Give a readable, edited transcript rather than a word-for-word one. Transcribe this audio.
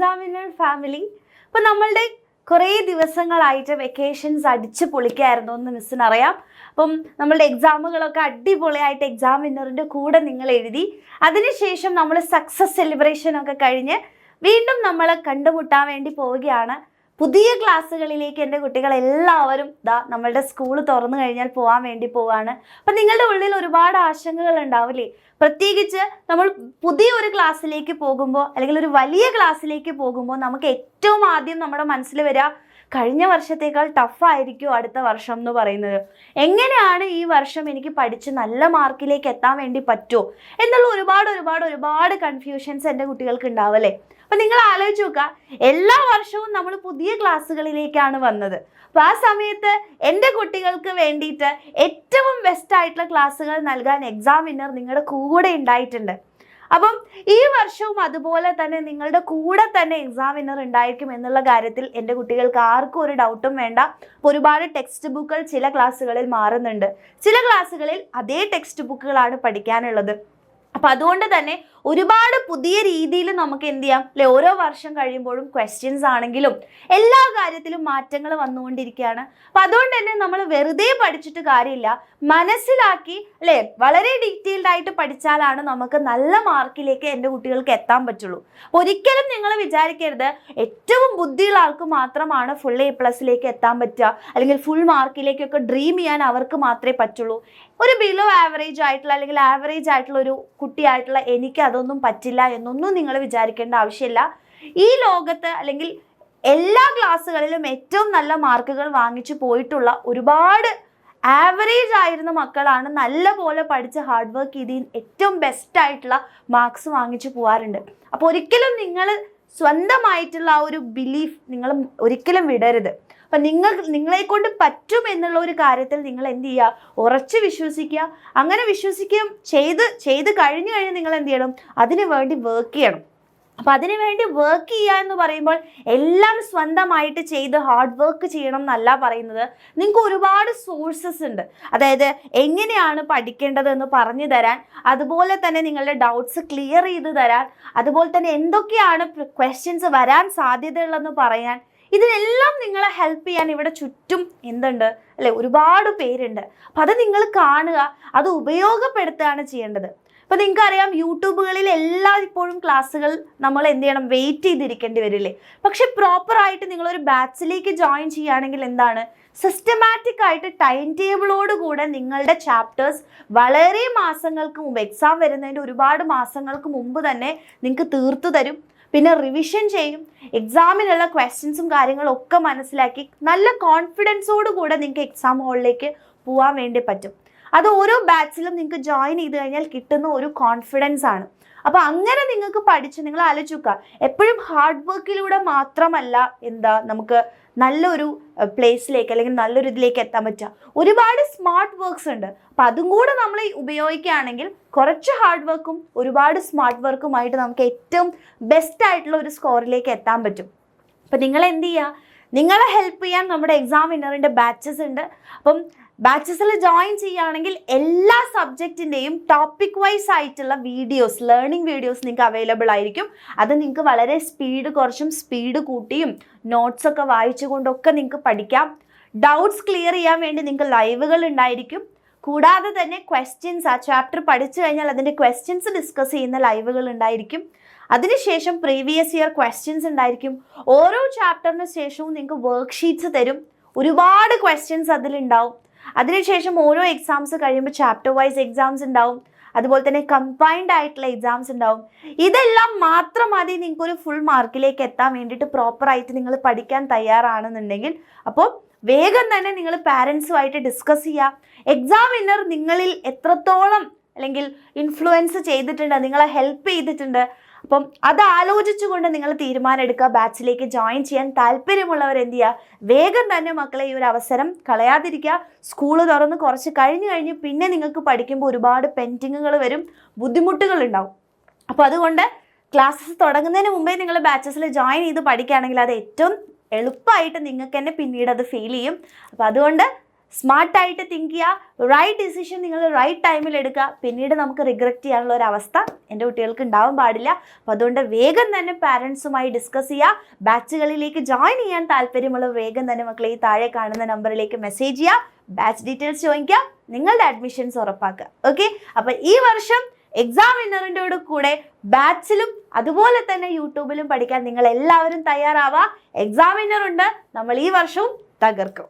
Examiner family. അപ്പോൾ നമ്മളുടെ കുറേ ദിവസങ്ങളായിട്ട് വെക്കേഷൻസ് അടിച്ച് പൊളിക്കായിരുന്നു എന്ന് മിസ്സിന് അറിയാം. അപ്പം നമ്മളുടെ എക്സാമുകളൊക്കെ അടിപൊളിയായിട്ട് എക്സാം വിന്നറിൻ്റെ കൂടെ നിങ്ങൾ എഴുതി. അതിനുശേഷം നമ്മൾ സക്സസ് സെലിബ്രേഷനൊക്കെ കഴിഞ്ഞ് വീണ്ടും നമ്മൾ കണ്ടുമുട്ടാൻ വേണ്ടി പോവുകയാണ്. പുതിയ ക്ലാസ്സുകളിലേക്ക് എൻ്റെ കുട്ടികളെല്ലാവരും നമ്മളുടെ സ്കൂൾ തുറന്നു കഴിഞ്ഞാൽ പോകാൻ വേണ്ടി പോവാണ്. അപ്പം നിങ്ങളുടെ ഉള്ളിൽ ഒരുപാട് ആശങ്കകൾ ഉണ്ടാവില്ലേ? പ്രത്യേകിച്ച് നമ്മൾ പുതിയൊരു ക്ലാസ്സിലേക്ക് പോകുമ്പോൾ അല്ലെങ്കിൽ ഒരു വലിയ ക്ലാസ്സിലേക്ക് പോകുമ്പോൾ നമുക്ക് ഏറ്റവും ആദ്യം നമ്മുടെ മനസ്സിൽ വരിക കഴിഞ്ഞ വർഷത്തേക്കാൾ ടഫായിരിക്കും അടുത്ത വർഷം എന്ന് പറയുന്നത്. എങ്ങനെയാണ് ഈ വർഷം എനിക്ക് പഠിച്ച് നല്ല മാർക്കിലേക്ക് എത്താൻ വേണ്ടി പറ്റുമോ എന്നുള്ള ഒരുപാട് കൺഫ്യൂഷൻസ് എൻ്റെ കുട്ടികൾക്ക് ഉണ്ടാവല്ലേ? അപ്പം നിങ്ങൾ ആലോചിച്ച് നോക്കുക, എല്ലാ വർഷവും നമ്മൾ പുതിയ ക്ലാസ്സുകളിലേക്കാണ് വന്നത്. അപ്പോൾ ആ സമയത്ത് എൻ്റെ കുട്ടികൾക്ക് വേണ്ടിയിട്ട് ഏറ്റവും ബെസ്റ്റ് ആയിട്ടുള്ള ക്ലാസ്സുകൾ നൽകാൻ എക്സാം വിന്നർ നിങ്ങളുടെ കൂടെ ഉണ്ടായിട്ടുണ്ട്. അപ്പം ഈ വർഷവും അതുപോലെ തന്നെ നിങ്ങളുടെ കൂടെ തന്നെ എക്സാം വിന്നർ ഉണ്ടായിരിക്കും എന്നുള്ള കാര്യത്തിൽ എൻ്റെ കുട്ടികൾക്ക് ആർക്കും ഒരു ഡൗട്ടും വേണ്ട. ഒരുപാട് ടെക്സ്റ്റ് ബുക്കുകൾ ചില ക്ലാസ്സുകളിൽ മാറുന്നുണ്ട്, ചില ക്ലാസ്സുകളിൽ അതേ ടെക്സ്റ്റ് ബുക്കുകളാണ് പഠിക്കാനുള്ളത്. അപ്പം അതുകൊണ്ട് തന്നെ ഒരുപാട് പുതിയ രീതിയിൽ നമുക്ക് എന്ത് ചെയ്യാം അല്ലെ? ഓരോ വർഷം കഴിയുമ്പോഴും ക്വസ്റ്റ്യൻസ് ആണെങ്കിലും എല്ലാ കാര്യത്തിലും മാറ്റങ്ങൾ വന്നുകൊണ്ടിരിക്കുകയാണ്. അപ്പം അതുകൊണ്ട് തന്നെ നമ്മൾ വെറുതെ പഠിച്ചിട്ട് കാര്യമില്ല, മനസ്സിലാക്കി അല്ലേ വളരെ ഡീറ്റെയിൽഡ് ആയിട്ട് പഠിച്ചാലാണ് നമുക്ക് നല്ല മാർക്കിലേക്ക് എൻ്റെ കുട്ടികൾക്ക് എത്താൻ പറ്റുള്ളൂ. ഒരിക്കലും നിങ്ങൾ വിചാരിക്കരുത് ഏറ്റവും ബുദ്ധിയുള്ള ആൾക്ക് മാത്രമാണ് ഫുൾ A+ലേക്ക് എത്താൻ പറ്റുക അല്ലെങ്കിൽ ഫുൾ മാർക്കിലേക്കൊക്കെ ഡ്രീം ചെയ്യാൻ അവർക്ക് മാത്രമേ പറ്റുള്ളൂ. ഒരു ബിലോ ആവറേജ് ആയിട്ടുള്ള അല്ലെങ്കിൽ ആവറേജ് ആയിട്ടുള്ള ഒരു കുട്ടിയായിട്ടുള്ള എനിക്ക് അതൊന്നും പറ്റില്ല എന്നൊന്നും നിങ്ങൾ വിചാരിക്കേണ്ട ആവശ്യമില്ല. ഈ ലോകത്ത് അല്ലെങ്കിൽ എല്ലാ ക്ലാസ്സുകളിലും ഏറ്റവും നല്ല മാർക്കുകൾ വാങ്ങിച്ചു പോയിട്ടുള്ള ഒരുപാട് ആവറേജ് ആയിരുന്ന മക്കളാണ് നല്ല പോലെ പഠിച്ച് ഹാർഡ് വർക്ക് ചെയ്ത് ഏറ്റവും ബെസ്റ്റ് ആയിട്ടുള്ള മാർക്സ് വാങ്ങിച്ചു പോകാറുണ്ട്. അപ്പോൾ ഒരിക്കലും നിങ്ങൾ സ്വന്തമായിട്ടുള്ള ആ ഒരു ബിലീഫ് നിങ്ങൾ ഒരിക്കലും വിടരുത്. അപ്പം നിങ്ങളെ കൊണ്ട് പറ്റും എന്നുള്ള ഒരു കാര്യത്തിൽ നിങ്ങൾ എന്ത് ചെയ്യുക? ഉറച്ച് വിശ്വസിക്കുക. അങ്ങനെ വിശ്വസിക്കുകയും ചെയ്ത് കഴിഞ്ഞ് നിങ്ങൾ എന്ത് ചെയ്യണം? അതിനു വേണ്ടി വർക്ക് ചെയ്യണം. അപ്പം അതിനു വേണ്ടി വർക്ക് ചെയ്യുക എന്ന് പറയുമ്പോൾ എല്ലാം സ്വന്തമായിട്ട് ചെയ്ത് ഹാർഡ് വർക്ക് ചെയ്യണം എന്നല്ല പറയുന്നത്. നിങ്ങൾക്ക് ഒരുപാട് സോഴ്സസ് ഉണ്ട്, അതായത് എങ്ങനെയാണ് പഠിക്കേണ്ടതെന്ന് പറഞ്ഞു തരാൻ, അതുപോലെ തന്നെ നിങ്ങളുടെ ഡൗട്ട്സ് ക്ലിയർ ചെയ്ത് തരാൻ, അതുപോലെ തന്നെ എന്തൊക്കെയാണ് ക്വസ്റ്റ്യൻസ് വരാൻ സാധ്യതയുള്ളതെന്ന് പറയാൻ. ഇതിനെല്ലാം നിങ്ങളെ ഹെൽപ്പ് ചെയ്യാൻ ഇവിടെ ചുറ്റും എന്തുണ്ട് അല്ലെ? ഒരുപാട് പേരുണ്ട്. അപ്പം അത് നിങ്ങൾ കാണുക, അത് ഉപയോഗപ്പെടുത്തുകയാണ് ചെയ്യേണ്ടത്. അപ്പം നിങ്ങൾക്കറിയാം യൂട്യൂബുകളിൽ ഇപ്പോഴും ക്ലാസ്സുകൾ നമ്മൾ എന്ത് ചെയ്യണം? വെയിറ്റ് ചെയ്തിരിക്കേണ്ടി വരില്ലേ? പക്ഷെ പ്രോപ്പറായിട്ട് നിങ്ങളൊരു ബാച്ചിലേക്ക് ജോയിൻ ചെയ്യുകയാണെങ്കിൽ എന്താണ്? സിസ്റ്റമാറ്റിക് ആയിട്ട് ടൈം ടേബിളോട് കൂടെ നിങ്ങളുടെ ചാപ്റ്റേഴ്സ് വളരെ മാസങ്ങൾക്ക് മുമ്പ്, എക്സാം വരുന്നതിൻ്റെ ഒരുപാട് മാസങ്ങൾക്ക് മുമ്പ് തന്നെ നിങ്ങൾക്ക് തീർത്തു തരും. പിന്നെ റിവിഷൻ ചെയ്യും. എക്സാമിനുള്ള ക്വസ്റ്റ്യൻസും കാര്യങ്ങളും ഒക്കെ മനസ്സിലാക്കി നല്ല കോൺഫിഡൻസോട് കൂടെ നിങ്ങൾക്ക് എക്സാം ഹാളിലേക്ക് പോകാൻ വേണ്ടി പറ്റും. അത് ഓരോ ബാച്ചിലും നിങ്ങൾക്ക് ജോയിൻ ചെയ്ത് കഴിഞ്ഞാൽ കിട്ടുന്ന ഒരു കോൺഫിഡൻസ് ആണ്. അപ്പോൾ അങ്ങനെ നിങ്ങൾക്ക് പഠിച്ച് നിങ്ങൾ ആലോചിക്കുക, എപ്പോഴും ഹാർഡ് വർക്കിലൂടെ മാത്രമല്ല നമുക്ക് നല്ലൊരു പ്ലേസിലേക്ക് അല്ലെങ്കിൽ നല്ലൊരു ഇതിലേക്ക് എത്താൻ പറ്റുക. ഒരുപാട് സ്മാർട്ട് വർക്ക്സ് ഉണ്ട്. അപ്പം അതും കൂടെ നമ്മൾ ഉപയോഗിക്കുകയാണെങ്കിൽ കുറച്ച് ഹാർഡ് വർക്കും ഒരുപാട് സ്മാർട്ട് വർക്കുമായിട്ട് നമുക്ക് ഏറ്റവും ബെസ്റ്റ് ആയിട്ടുള്ള ഒരു സ്കോറിലേക്ക് എത്താൻ പറ്റും. അപ്പം നിങ്ങൾ എന്ത് ചെയ്യുക? നിങ്ങളെ ഹെൽപ്പ് ചെയ്യാൻ നമ്മുടെ എക്സാം വിന്നറിൻ്റെ ബാച്ചസ് ഉണ്ട്. അപ്പം ബാച്ചസിൽ ജോയിൻ ചെയ്യുകയാണെങ്കിൽ എല്ലാ സബ്ജക്റ്റിൻ്റെയും ടോപ്പിക് വൈസ് ആയിട്ടുള്ള വീഡിയോസ്, ലേണിംഗ് വീഡിയോസ് നിങ്ങൾക്ക് അവൈലബിൾ ആയിരിക്കും. അത് നിങ്ങൾക്ക് വളരെ സ്പീഡ് കുറച്ചും സ്പീഡ് കൂട്ടിയും നോട്ട്സൊക്കെ വായിച്ചുകൊണ്ടൊക്കെ നിങ്ങൾക്ക് പഠിക്കാം. ഡൗട്ട്സ് ക്ലിയർ ചെയ്യാൻ വേണ്ടി നിങ്ങൾക്ക് ലൈവുകൾ ഉണ്ടായിരിക്കും. കൂടാതെ തന്നെ ക്വസ്റ്റ്യൻസ്, ആ ചാപ്റ്റർ പഠിച്ചു കഴിഞ്ഞാൽ അതിൻ്റെ ക്വസ്റ്റ്യൻസ് ഡിസ്കസ് ചെയ്യുന്ന ലൈവുകൾ ഉണ്ടായിരിക്കും. അതിനുശേഷം പ്രീവിയസ് ഇയർ ക്വസ്റ്റ്യൻസ് ഉണ്ടായിരിക്കും. ഓരോ ചാപ്റ്ററിന് ശേഷവും നിങ്ങൾക്ക് വർക്ക് ഷീറ്റ്സ് തരും. ഒരുപാട് ക്വസ്റ്റ്യൻസ് അതിലുണ്ടാവും. അതിനുശേഷം ഓരോ എക്സാംസ് കഴിയുമ്പോൾ ചാപ്റ്റർ വൈസ് എക്സാംസ് ഉണ്ടാവും. അതുപോലെ തന്നെ കമ്പൈൻഡ് ആയിട്ടുള്ള എക്സാംസ് ഉണ്ടാവും. ഇതെല്ലാം മാത്രം മതി നിങ്ങൾക്കൊരു ഫുൾ മാർക്കിലേക്ക് എത്താൻ വേണ്ടിയിട്ട് പ്രോപ്പറായിട്ട് നിങ്ങൾ പഠിക്കാൻ തയ്യാറാണെന്നുണ്ടെങ്കിൽ. അപ്പോൾ വേഗം തന്നെ നിങ്ങൾ പാരൻസുമായിട്ട് ഡിസ്കസ് ചെയ്യുക. എക്സാം വിന്നർ നിങ്ങളിൽ എത്രത്തോളം അല്ലെങ്കിൽ ഇൻഫ്ലുവൻസ് ചെയ്തിട്ടുണ്ട്, നിങ്ങളെ ഹെൽപ്പ് ചെയ്തിട്ടുണ്ട്. അപ്പം അത് ആലോചിച്ചുകൊണ്ട് നിങ്ങൾ തീരുമാനം എടുക്കുക. ബാച്ചിലേക്ക് ജോയിൻ ചെയ്യാൻ താല്പര്യമുള്ളവർ എന്ത് ചെയ്യുക? വേഗം തന്നെ മക്കളെ ഈ ഒരു അവസരം കളയാതിരിക്കുക. സ്കൂള് തുറന്ന് കുറച്ച് കഴിഞ്ഞ് പിന്നെ നിങ്ങൾക്ക് പഠിക്കുമ്പോൾ ഒരുപാട് പെൻഡിങ്ങുകൾ വരും, ബുദ്ധിമുട്ടുകൾ ഉണ്ടാവും. അപ്പോൾ അതുകൊണ്ട് ക്ലാസ്സസ് തുടങ്ങുന്നതിന് മുമ്പേ നിങ്ങൾ ബാച്ചസിൽ ജോയിൻ ചെയ്ത് പഠിക്കുകയാണെങ്കിൽ അത് ഏറ്റവും എളുപ്പമായിട്ട് നിങ്ങൾക്ക് തന്നെ പിന്നീട് അത് ഫീൽ ചെയ്യും. അപ്പോൾ അതുകൊണ്ട് സ്മാർട്ടായിട്ട് തിങ്ക് ചെയ്യുക, റൈറ്റ് ഡിസിഷൻ നിങ്ങൾ റൈറ്റ് ടൈമിൽ എടുക്കുക. പിന്നീട് നമുക്ക് റിഗ്രറ്റ് ചെയ്യാനുള്ള ഒരു അവസ്ഥ എൻ്റെ കുട്ടികൾക്ക് ഉണ്ടാവാൻ പാടില്ല. അപ്പോൾ അതുകൊണ്ട് വേഗം തന്നെ പാരൻസുമായി ഡിസ്കസ് ചെയ്യുക. ബാച്ചുകളിലേക്ക് ജോയിൻ ചെയ്യാൻ താല്പര്യമുള്ള വേഗം തന്നെ മക്കളെ ഈ താഴെ കാണുന്ന നമ്പറിലേക്ക് മെസ്സേജ് ചെയ്യുക, ബാച്ച് ഡീറ്റെയിൽസ് ചോദിക്കുക, നിങ്ങളുടെ അഡ്മിഷൻസ് ഉറപ്പാക്കുക. ഓക്കെ, അപ്പോൾ ഈ വർഷം എക്സാം വിന്നറിൻ്റെ കൂടെ ബാച്ചിലും അതുപോലെ തന്നെ യൂട്യൂബിലും പഠിക്കാൻ നിങ്ങൾ എല്ലാവരും തയ്യാറാവുക. എക്സാം വിന്നർ ഉണ്ട്, നമ്മൾ ഈ വർഷവും തകർക്കും.